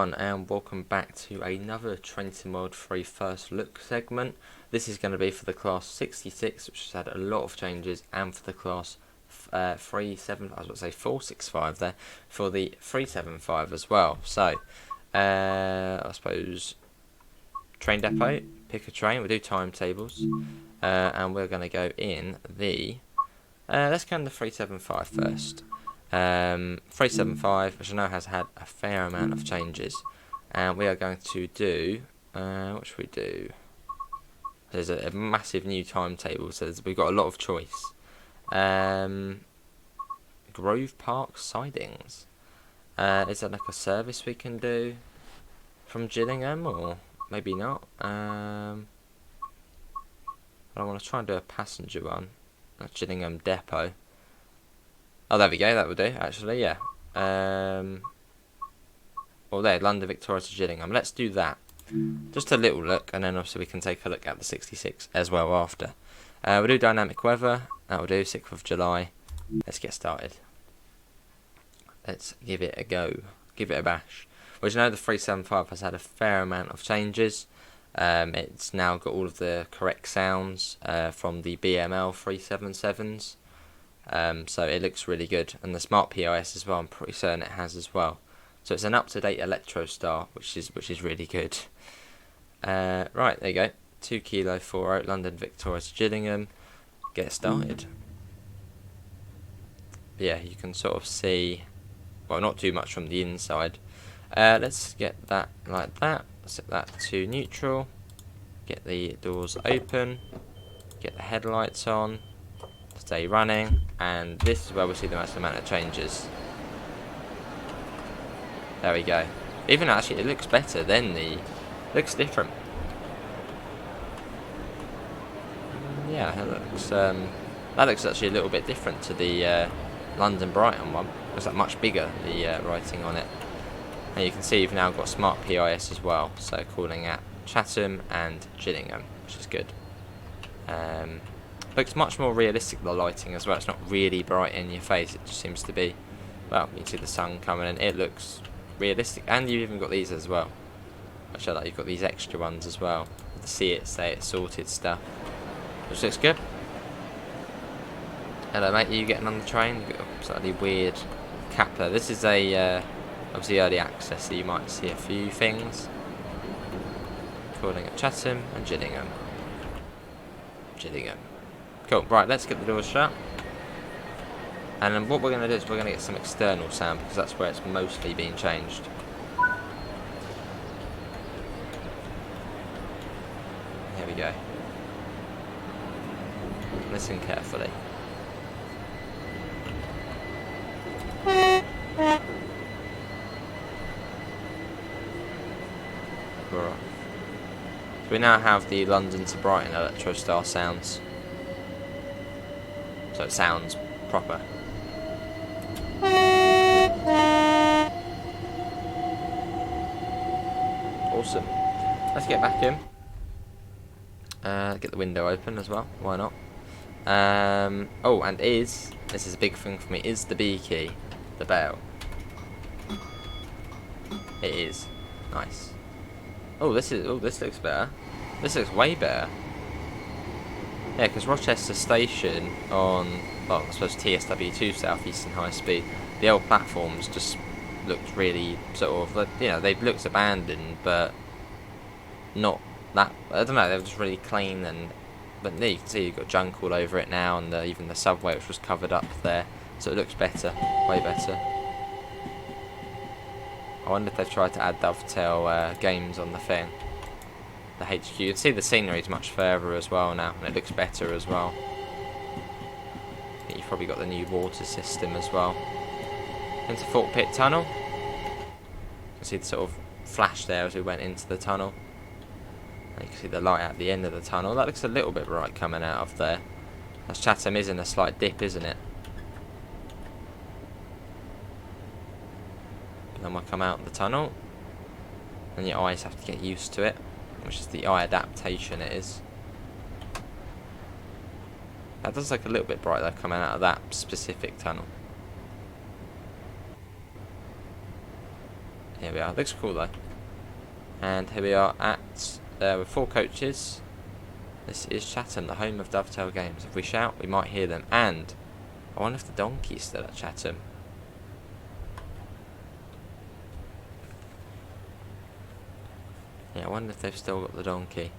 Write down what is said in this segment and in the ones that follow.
everyone, and welcome back to another Train Sim World 3 First Look segment. This is going to be for the class 66, which has had a lot of changes, and for the class 465 there, for the 375 as well. So, I suppose, train depot, pick a train, we'll do timetables, and we're going to go in the, let's go in the 375 first. 375, which I know has had a fair amount of changes, and we are going to do, what should we do? There's a massive new timetable, so we've got a lot of choice. Grove Park sidings. Is that like a service we can do from Gillingham, or maybe not? I want to try and do a passenger one at Gillingham Depot. Oh, there we go, that would do, actually, yeah. Well, there, London Victoria to Gillingham. Let's do that. Just a little look, and then obviously we can take a look at the 66 as well after. We'll do dynamic weather. That will do, 6th of July. Let's get started. Let's give it a go. Give it a bash. Well, you know, the 375 has had a fair amount of changes. It's now got all of the correct sounds from the BML 377s. So it looks really good, and the smart POS as well, I'm pretty certain it has as well. So it's an up-to-date Electrostar, which is really good. Right, there you go. 2 Kilo 48, London Victoria to Gillingham. Get started. Yeah, you can sort of see, well, not too much from the inside. Let's get that like that. Set that to neutral. Get the doors open. Get the headlights on. Stay running, and this is where we see the most amount of changes. There we go. Even actually, it looks better than the. Looks different. Yeah, it looks. That looks actually a little bit different to the London Brighton one. It's like much bigger, the writing on it. And you can see you've now got smart PIS as well, so calling at Chatham and Gillingham, which is good. Looks much more realistic, the lighting as well. It's not really bright in your face, it just seems to be, well, you can see the sun coming in. It looks realistic, and you've even got these as well, which I like. You've got these extra ones as well, the see it, say it, sorted stuff, which looks good. Hello mate, you getting on the train? You've got a slightly weird cap there. This is a, obviously early access, so you might see a few things. Calling at Chatham and Gillingham. Gillingham. Cool, right, let's get the doors shut. And then what we're going to do is we're going to get some external sound, because that's where it's mostly being changed. Here we go. Listen carefully. Right. So we now have the London to Brighton Electrostar sounds. So it sounds proper. Awesome. Let's get back in. Get the window open as well. Why not? Oh, and this is a big thing for me, is the B key, the bell. It is. Nice. Oh, this looks better. This looks way better. Yeah, because Rochester Station on, well, I suppose TSW2 Southeastern High Speed, the old platforms just looked really sort of, you know, they looked abandoned, but not that, I don't know, they were just really clean, and, but there you can see you've got junk all over it now, and even the subway, which was covered up there, so it looks better, way better. I wonder if they've tried to add DOVETAIL games on the thing. The HQ. You can see the scenery is much further as well now, and it looks better as well. You've probably got the new water system as well. Into Fort Pitt Tunnel. You can see the sort of flash there as we went into the tunnel. And you can see the light at the end of the tunnel. That looks a little bit bright coming out of there. As Chatham is in a slight dip, isn't it? And then we'll come out the tunnel, and your eyes have to get used to it, which is the eye adaptation it is. That does look a little bit bright though, coming out of that specific tunnel. Here we are. Looks cool though. And here we are at with 4 coaches. This is Chatham, the home of Dovetail games. If we shout, we might hear them. And I wonder if the donkey's still at Chatham. Yeah, I wonder if they've still got the donkey.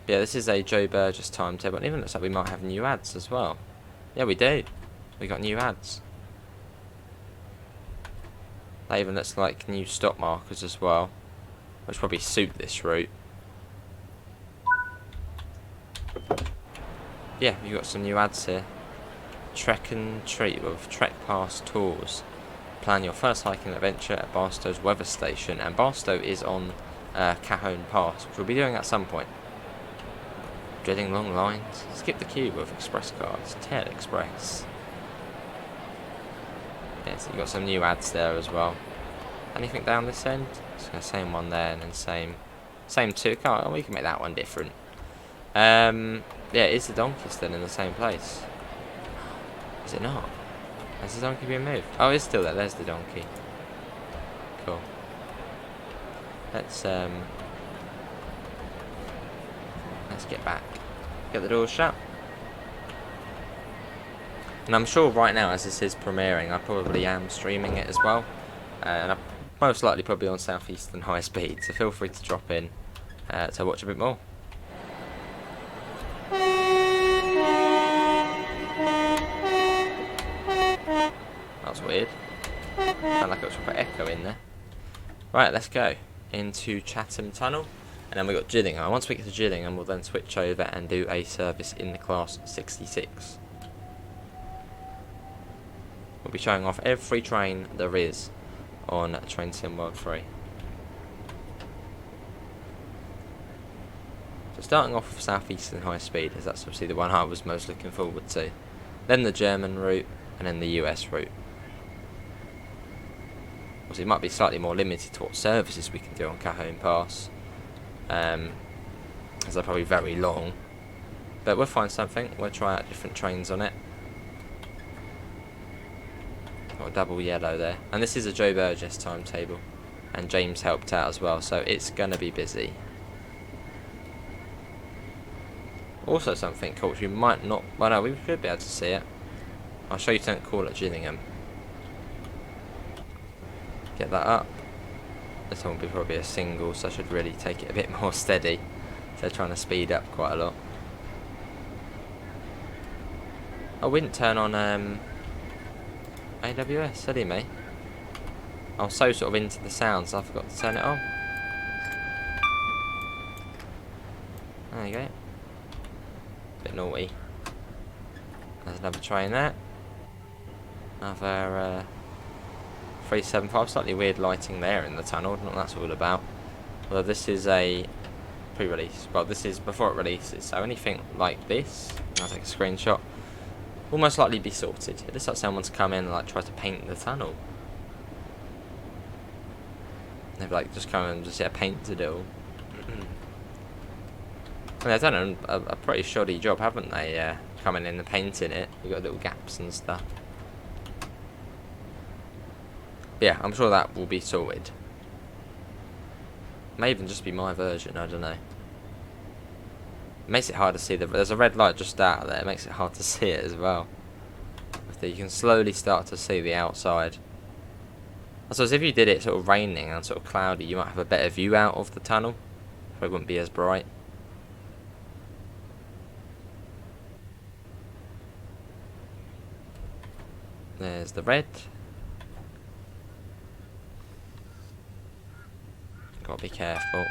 Yeah, this is a Joe Burgess timetable. It even looks like we might have new ads as well. Yeah, we do. We got new ads. That even looks like new stop markers as well, which probably suit this route. Yeah, we've got some new ads here. Trek and treat with Trek Pass tours. Plan your first hiking adventure at Barstow's weather station, and Barstow is on Cajon Pass, which we'll be doing at some point. Dreading long lines? Skip the queue with express cards. Tail Express. Yeah, so you've got some new ads there as well. Anything down this end? It's the same one there, and then same 2. Oh, we can make that one different. Yeah, is the donkey still in the same place? Is it not? Has the donkey been moved? Oh, it's still there. There's the donkey. Cool. Let's get back. Get the doors shut. And I'm sure right now, as this is premiering, I probably am streaming it as well. And I'm most likely probably on Southeastern High Speed, so feel free to drop in to watch a bit more. That's weird. Sound like I was put echo in there. Right, let's go into Chatham Tunnel. And then we got Gillingham. Once we get to Gillingham, we'll then switch over and do a service in the class 66. We'll be showing off every train there is on Train Sim World 3. So starting off with Southeastern High Speed, as that's obviously the one I was most looking forward to. Then the German route, and then the US route. Obviously it might be slightly more limited to what services we can do on Cajon Pass. As they're probably very long. But we'll find something. We'll try out different trains on it. Got a double yellow there. And this is a Joe Burgess timetable. And James helped out as well, so it's going to be busy. Also something cool which we might not... Well no, we should be able to see it. I'll show you something cool at Gillingham. Get that up. This one will be probably a single, so I should really take it a bit more steady. So trying to speed up quite a lot. I wouldn't turn on AWS, silly me. I was so sort of into the sounds I forgot to turn it on. There you go. Bit naughty. There's another train there. Another 375. Slightly weird lighting there in the tunnel. I don't know what that's all about. Although this is a pre-release. Well, this is before it releases. So anything like this, I'll take a screenshot, will most likely be sorted. It looks like someone's come in and like try to paint the tunnel. They've like just come and just painted it all. And they've done a pretty shoddy job, haven't they? Coming in and painting it. You've got little gaps and stuff. But yeah, I'm sure that will be sorted. May even just be my version, I don't know. It makes it hard to see. There's a red light just out there. It makes it hard to see it as well. You can slowly start to see the outside. I suppose if you did it sort of raining and sort of cloudy, you might have a better view out of the tunnel. Probably wouldn't be as bright. There's the red. Gotta be careful.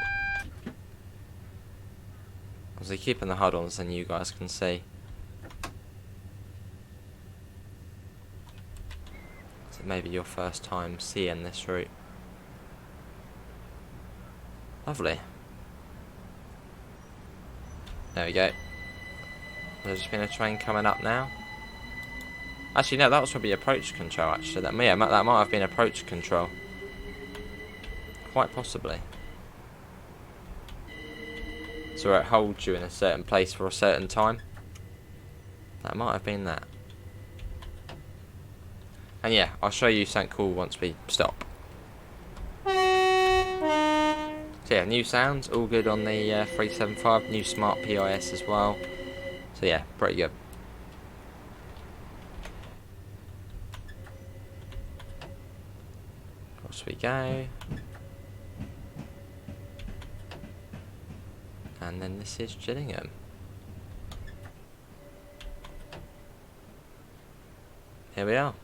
Obviously keeping the HUD on so you guys can see. So maybe your first time seeing this route. Lovely. There we go. There's just been a train coming up now. Actually no, that was probably approach control actually. That might have been approach control. Quite possibly. So it holds you in a certain place for a certain time. That might have been that. And yeah, I'll show you something cool once we stop. So yeah, new sounds, all good on the 375, new smart PIS as well. So yeah, pretty good. Across we go. And then this is Gillingham. Here we are.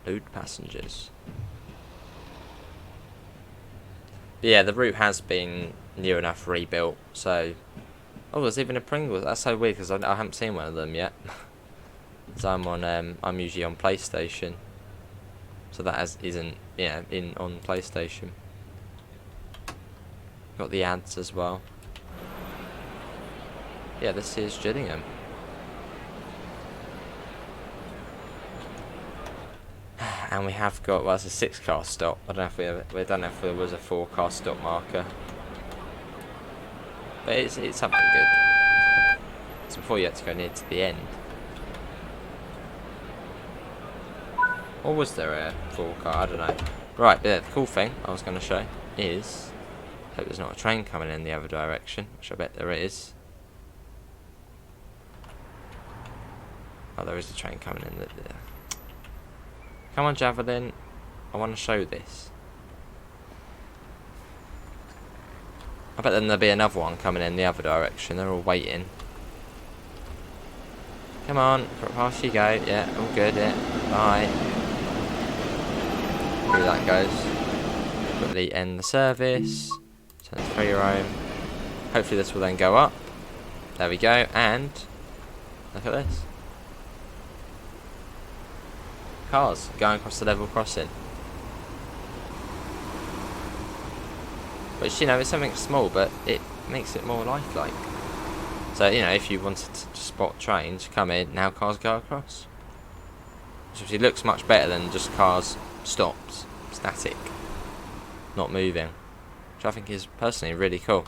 Load passengers. But yeah, the route has been near enough rebuilt, so... Oh, there's even a Pringles. That's so weird, because I haven't seen one of them yet. So I'm usually on PlayStation. So that isn't, yeah, on PlayStation. Got the ads as well. Yeah, this is Gillingham. And we have got, well, it's a 6-car stop. I don't know if there was a 4-car stop marker. But it's something good. It's before you have to go near to the end. Or was there a 4-car? I don't know. Right, but yeah, the cool thing I was going to show is... hope there's not a train coming in the other direction, which I bet there is. Oh, there is a train coming in. Come on, Javelin. I want to show this. I bet then there'll be another one coming in the other direction. They're all waiting. Come on, past you go. Yeah, all good. Yeah, bye. Through that goes. Quickly end the service. Turn it 3-roam. Hopefully this will then go up. There we go. And look at this. Cars going across the level crossing. Which, you know, it's something small, but it makes it more lifelike. So, you know, if you wanted to spot trains, come in, now cars go across. Which obviously looks much better than just cars stopped, static, not moving. Which I think is personally really cool.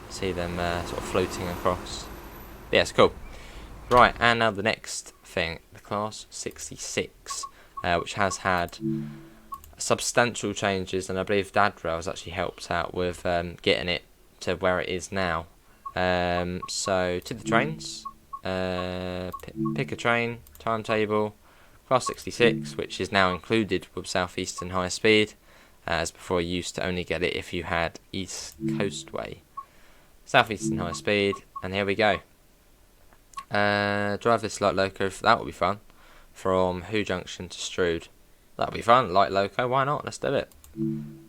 See them sort of floating across. But yeah, it's cool. Right, and now the next thing, the Class 66, which has had substantial changes, and I believe DADRA has actually helped out with getting it to where it is now. So to the trains, pick a train, timetable, Class 66, which is now included with Southeastern High Speed, as before you used to only get it if you had East Coastway. Southeastern High Speed, and here we go. Drive this light loco, that will be fun, from Who Junction to Strood. That'll be fun, light loco, why not? Let's do it.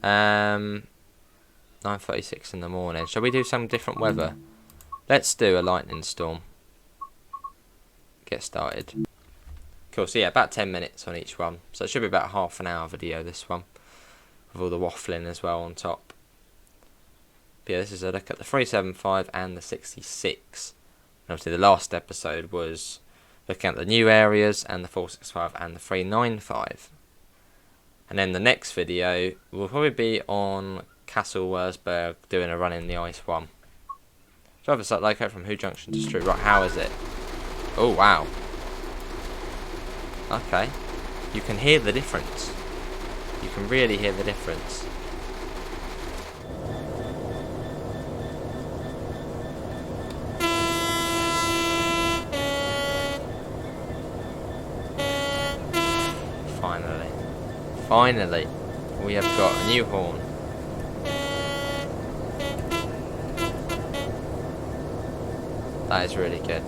9:36 in the morning. Shall we do some different weather? Let's do a lightning storm. Get started. Cool, so yeah, about 10 minutes on each one. So it should be about a half an hour video, this one. With all the waffling as well on top. But yeah, this is a look at the 375 and the 66. And obviously the last episode was looking at the new areas and the 465 and the 395. And then the next video will probably be on Castle Wurzburg doing a run in the ice one. Drive a slight loco from Who Junction to Strood. Right, how is it? Oh, wow. Okay. You can hear the difference. You can really hear the difference. Finally, we have got a new horn. That is really good.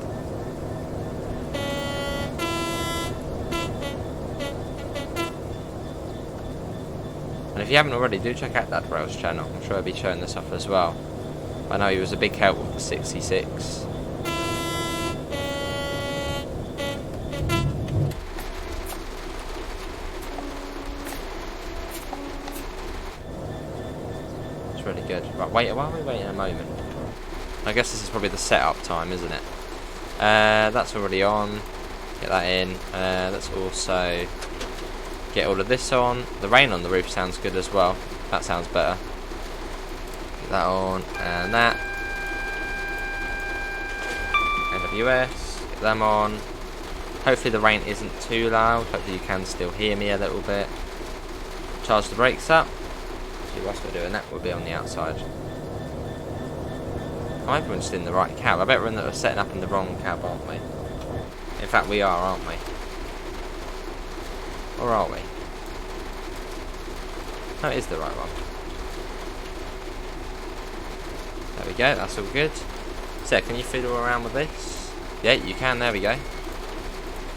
And if you haven't already, do check out that Rails channel. I'm sure I'll be showing this off as well. I know he was a big help with the 66. Really good. Right, wait, why are we waiting a moment? I guess this is probably the setup time, isn't it? That's already on. Get that in. Let's also get all of this on. The rain on the roof sounds good as well. That sounds better. Get that on, and that. NWS. Get them on. Hopefully the rain isn't too loud. Hopefully you can still hear me a little bit. charge the brakes up. See, whilst we're doing that, we'll be on the outside. I hope we're just in the right cab. I bet we're setting up in the wrong cab, aren't we? In fact, we are, aren't we? Or are we? No, it is the right one. There we go, that's all good. So, can you fiddle around with this? Yeah, you can, there we go. You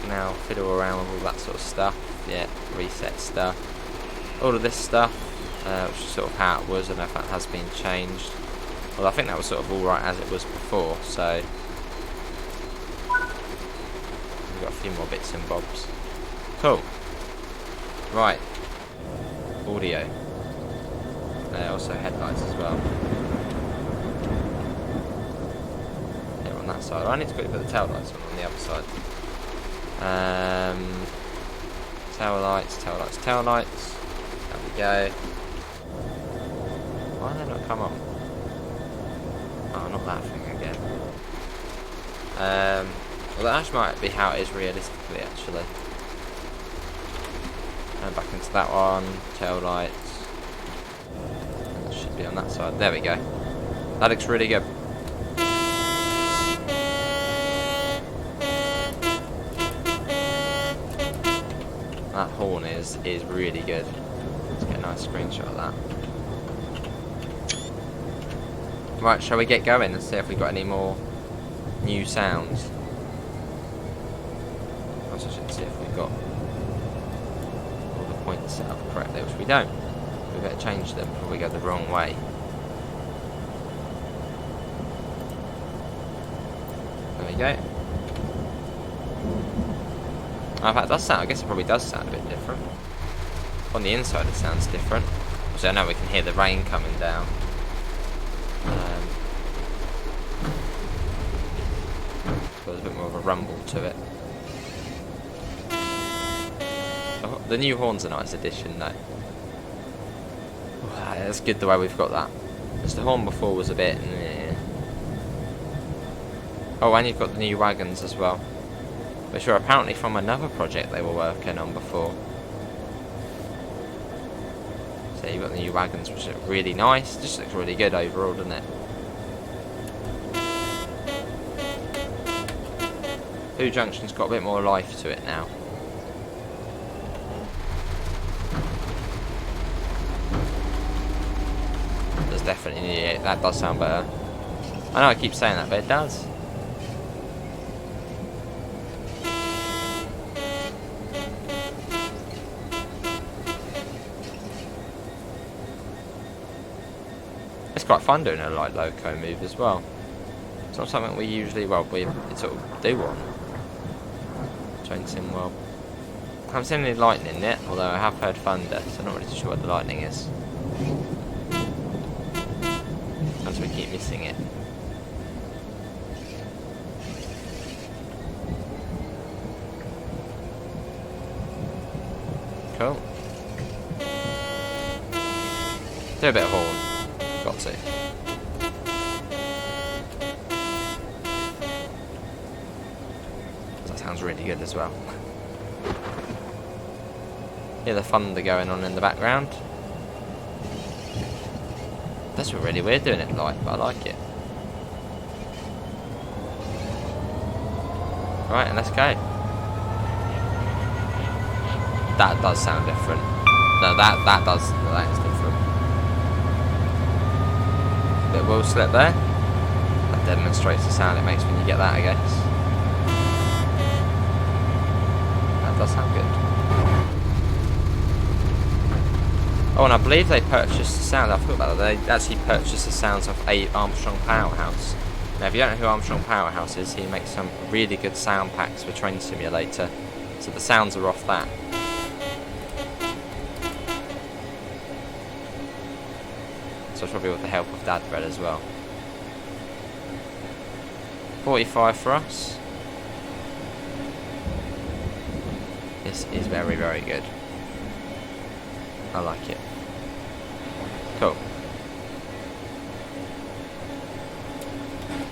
can now fiddle around with all that sort of stuff. Yeah, reset stuff. All of this stuff, which is sort of how it was. I don't know if that has been changed. Well, I think that was sort of alright as it was before, so... we've got a few more bits and bobs. Cool. Right. Audio. Also headlights as well. Here on that side. I need to quickly put the tail lights on the other side. Tail lights, tail lights, tail lights. There we go. Why did they not come on? Oh, not that thing again. Well, that actually might be how it is realistically, actually. And back into that one, tail lights. That should be on that side. There we go. That looks really good. That horn is really good. Let's get a nice screenshot of that. Right, shall we get going and see if we've got any more new sounds? I also should see if we've got all the points set up correctly, which we don't. We better change them before we go the wrong way. There we go. Oh, in fact, it does sound, I guess it probably does sound a bit different. On the inside it sounds different. So I know we can hear the rain coming down. There's a bit more of a rumble to it. Oh, the new horn's a nice addition though. Oh, that's good the way we've got that. Because the horn before was a bit... Oh, and you've got the new wagons as well. Which were apparently from another project they were working on before. So you've got the new wagons, which look really nice. Just looks really good overall, doesn't it? Blue Junction's got a bit more life to it now. There's definitely, yeah, that does sound better. I know I keep saying that, but it does. It's quite fun doing a light loco move as well. It's not something we usually, well, we sort of do on Train Sim World. I haven't seen any lightning yet, although I have heard thunder, so I'm not really sure what the lightning is. Sometimes we keep missing it. Cool. Do a bit of horn. Got to. That sounds really good as well. Hear the thunder going on in the background. That's really weird doing it light, but I like it. Right, and let's go. That does sound different. No, that does. No, that is different. Bit of wheel slip there. That demonstrates the sound it makes when you get that, I guess. That does sound good. Oh, and I believe they purchased the sound. I forgot about that. They actually purchased the sounds of Armstrong Powerhouse. Now, if you don't know who Armstrong Powerhouse is, he makes some really good sound packs for Train Simulator. So the sounds are off that. So it's probably with the help of Dad Bread as well. 45 for us. This is very, very good. I like it. Cool.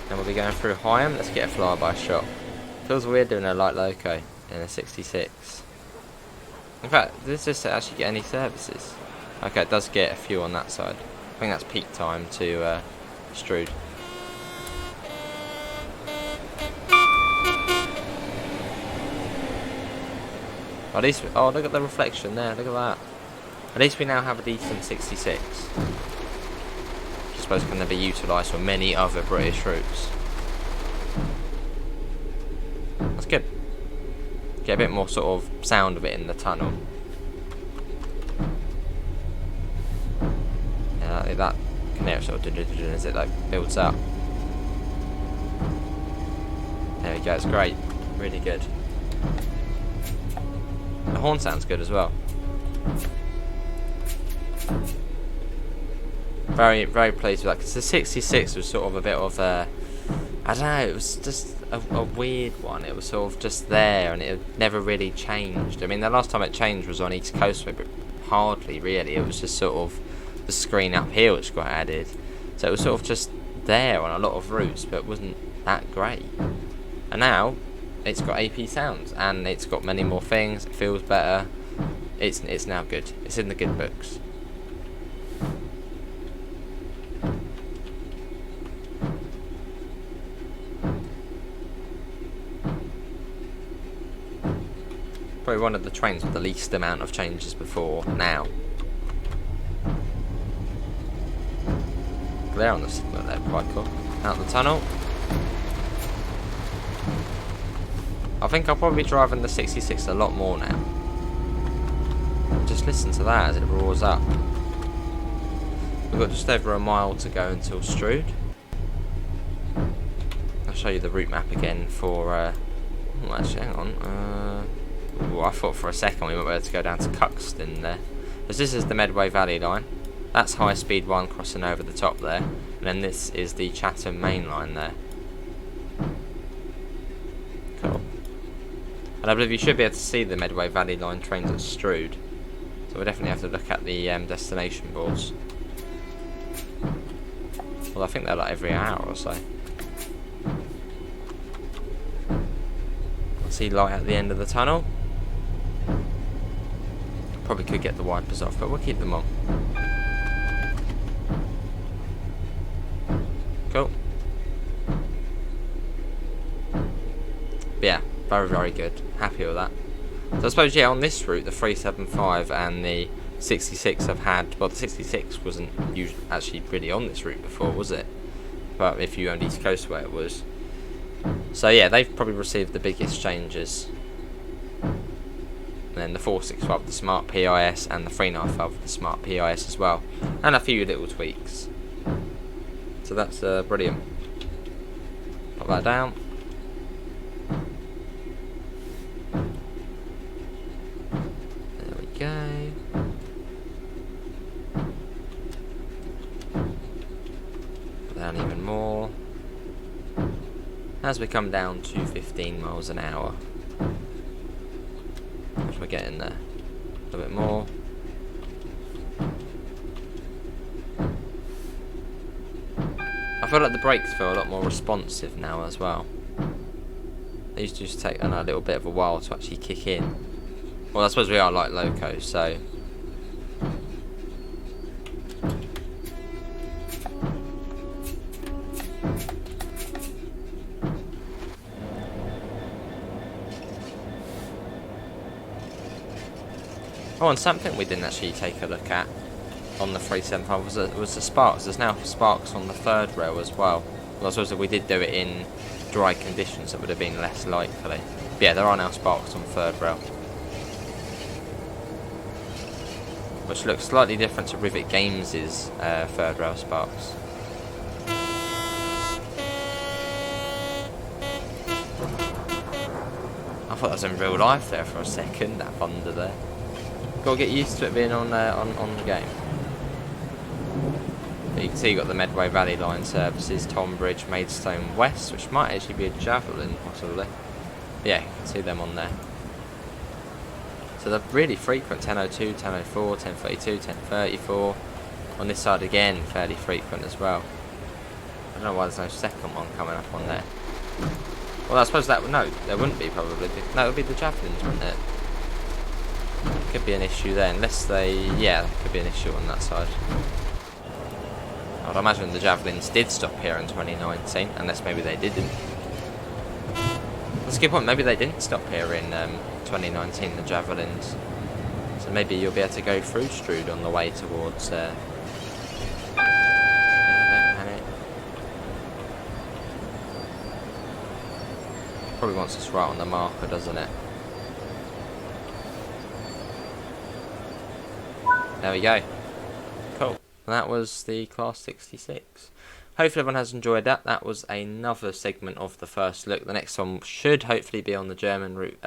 And we'll be going through Higham. Let's get a flyby shot. Feels weird doing a light loco in a 66. In fact, does this actually get any services? Okay, it does get a few on that side. I think that's peak time to Strood. At least, oh, look at the reflection there, look at that. At least we now have a decent 66. I suppose can be utilised for many other British routes. That's good. Get a bit more sort of sound of it in the tunnel. Yeah, that canary sort of as it like builds up. There we go, it's great. Really good. The horn sounds good as well. Very, very pleased with that, because the 66 was sort of a bit of a, I don't know, it was just a weird one. It was sort of just there, and it never really changed. I mean, the last time it changed was on East Coast, but hardly really. It was just sort of the screen up here which got added. So it was sort of just there on a lot of routes, but it wasn't that great. And now, it's got AP sounds, and it's got many more things. It feels better. It's now good. It's in the good books. Probably one of the trains with the least amount of changes before now. They're on the signal there, quite cool. Out the tunnel. I think I'll probably be driving the 66 a lot more now. Just listen to that as it roars up. We've got just over a mile to go until Strood. I'll show you the route map again for... oh, actually, hang on. Ooh, I thought for a second we might be able to go down to Cuxton there. Because this is the Medway Valley line. That's High Speed 1 crossing over the top there. And then this is the Chatham main line there. Cool. And I believe you should be able to see the Medway Valley line trains at Strood. So we'll definitely have to look at the destination boards. Well, I think they're like every hour or so. I see light at the end of the tunnel. Probably could get the wipers off, but we'll keep them on. Cool. But yeah, very, very good. Happy with that. So I suppose, yeah, on this route, the 375 and the 66 have had... Well, the 66 wasn't actually really on this route before, was it? But if you owned East Coast where it was. So yeah, they've probably received the biggest changes. And then the 465 with the smart PIS and the 395 with the smart PIS as well. And a few little tweaks. So that's brilliant. Pop that down. There we go. Put down even more. As we come down to 15 miles an hour. As we're getting there. A little bit more. I feel like the brakes feel a lot more responsive now as well. They used to just take a little bit of a while to actually kick in. Well, I suppose we are like locos, so... Oh, and something we didn't actually take a look at on the 375 was the sparks. There's now sparks on the third rail as well. Well, I suppose if we did do it in dry conditions, it would have been less likely. But yeah, there are now sparks on third rail, which looks slightly different to Rivet Games' third rail sparks. I thought that was in real life there for a second, that thunder there. Gotta get used to it being on the game. But you can see you've got the Medway Valley line services, Tonbridge, Maidstone West, which might actually be a Javelin, possibly. But yeah, you can see them on there. So they're really frequent, 1002, 1004, 1032, 1034. On this side again, fairly frequent as well. I don't know why there's no second one coming up on there. Well, I suppose that would, no, there wouldn't be probably. No, it would be the Javelins, wouldn't it? Could be an issue there, unless they... Yeah, there could be an issue on that side. I'd imagine the Javelins did stop here in 2019, unless maybe they didn't. That's a good point, maybe they didn't stop here in 2019, the Javelins. So maybe you'll be able to go through Strood on the way towards... Yeah, don't panic. Probably wants us right on the marker, doesn't it? There we go. Cool. That was the Class 66. Hopefully everyone has enjoyed that. That was another segment of the first look. The next one should hopefully be on the German route,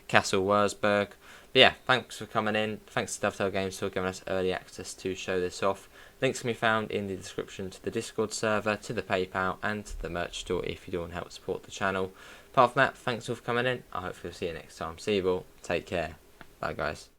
Castle Wurzburg. But yeah, thanks for coming in. Thanks to Dovetail Games for giving us early access to show this off. Links can be found in the description to the Discord server, to the PayPal, and to the merch store if you do want to help support the channel. Apart from that, thanks all for coming in. I hope we'll see you next time. See you all. Take care. Bye, guys.